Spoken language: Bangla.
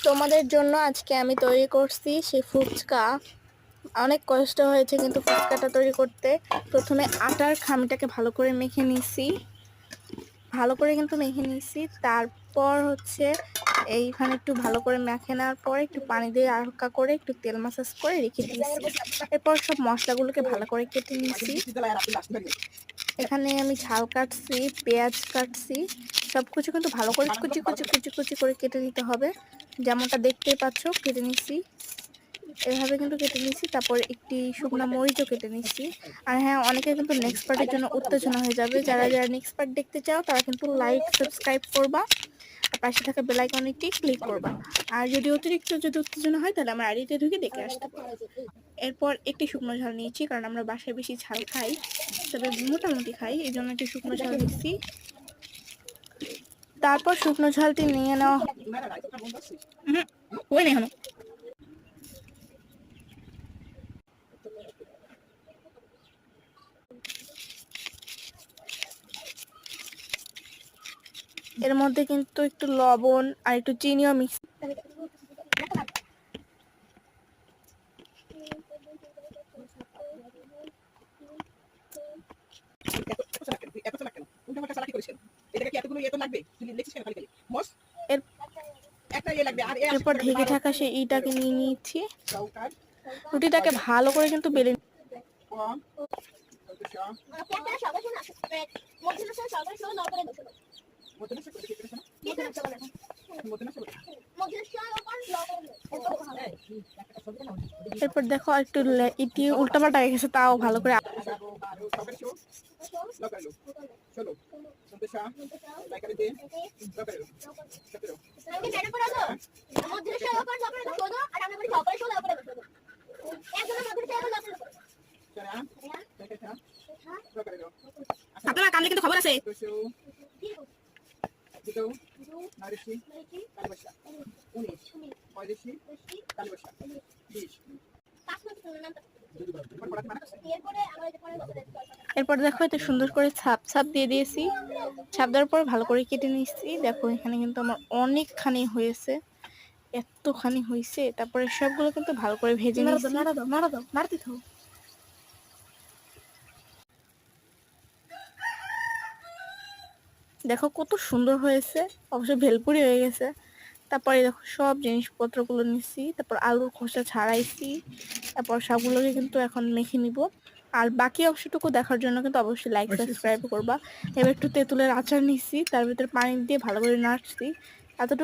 তোমাদের জন্য আজকে আমি তৈরি করছি সেই ফুচকা। অনেক কষ্ট হয়েছে কিন্তু ফুচকাটা তৈরি করতে। প্রথমে আটার খামিটাকে ভালো করে মেখে নিছি, তারপর হচ্ছে এইখানে একটু ভালো করে মেখে নেওয়ার পরে একটু পানি দিয়ে হালকা করে একটু তেল মাসাজ করে রেখে দিয়েছি। এরপর সব মশলাগুলোকে ভালো করে কেটে নিয়েছি। এখানে আমি ঝাল কাটছি, পেঁয়াজ কাটছি, সবকিছু কিন্তু ভালো করে কুচি কুচি কুচি কুচি করে কেটে নিতে হবে। যেমনটা দেখতেই পাচ্ছ কেটে নিছি, এভাবে কিন্তু কেটে নিছি। তারপর একটি শুকনো মরিচও কেটে নিছি। আর হ্যাঁ, অনেকে কিন্তু নেক্সট পার্টের জন্য উত্তেজনা হয়ে যাবে। যারা যারা নেক্সট পার্ট দেখতে চাও তারা কিন্তু লাইক সাবস্ক্রাইব করবা, আর পাশে থাকা বেল আইকনটি ক্লিক করবা। আর যদি অতিরিক্ত উত্তেজনা হয় তাহলে আমার আইডিতে ঢুকে দেখে আসতে পারো। এরপর একটি শুকনো ঝাল নিয়েছি, কারণ আমরা বাসায় বেশি ঝাল খাই, তবে মোটামুটি খাই, এই জন্য একটি শুকনো ঝাল নিচ্ছি। তারপর শুকনো ঝালটি নিয়ে নেওয়া ওই না এখনো। এর মধ্যে কিন্তু একটু লবণ আর একটু চিনিও মিক্স। এরপর ঢেকে থাকা সেই ইটাকে নিয়ে নিচ্ছি। রুটিটাকে ভালো করে কিন্তু বেলে এরপর দেখো একটু ইটি উল্টাপাল্টা হয়ে গেছে, তাও ভালো করে আপনারা কামলে কিন্তু খবর আছে। এরপর দেখো এত সুন্দর করে ছাপ দিয়ে দিয়েছি। ছাপ দেওয়ার পর ভালো করে কেটে নিচ্ছি। দেখো এখানে কিন্তু আমার অনেকখানি হয়েছে, এতখানি হয়েছে। তারপরে সবগুলো কিন্তু ভালো করে ভেজে নিচ্ছি। নাড়তে থাও। দেখো কত সুন্দর হয়েছে, অবশ্যই ভেলপুরি হয়ে গেছে। তারপরে দেখো সব জিনিসপত্রগুলো নিচ্ছি, তারপর আলুর খোসা ছাড়াইছি, তারপর সবগুলোকে কিন্তু এখন মেখে নিব। আর বাকি অংশটুকু দেখার জন্য কিন্তু অবশ্যই লাইক সাবস্ক্রাইব করবা। এবার একটু তেঁতুলের আচার নিচ্ছি, তার ভিতরে পানি দিয়ে ভালো করে নাড়ছি। এতটুকু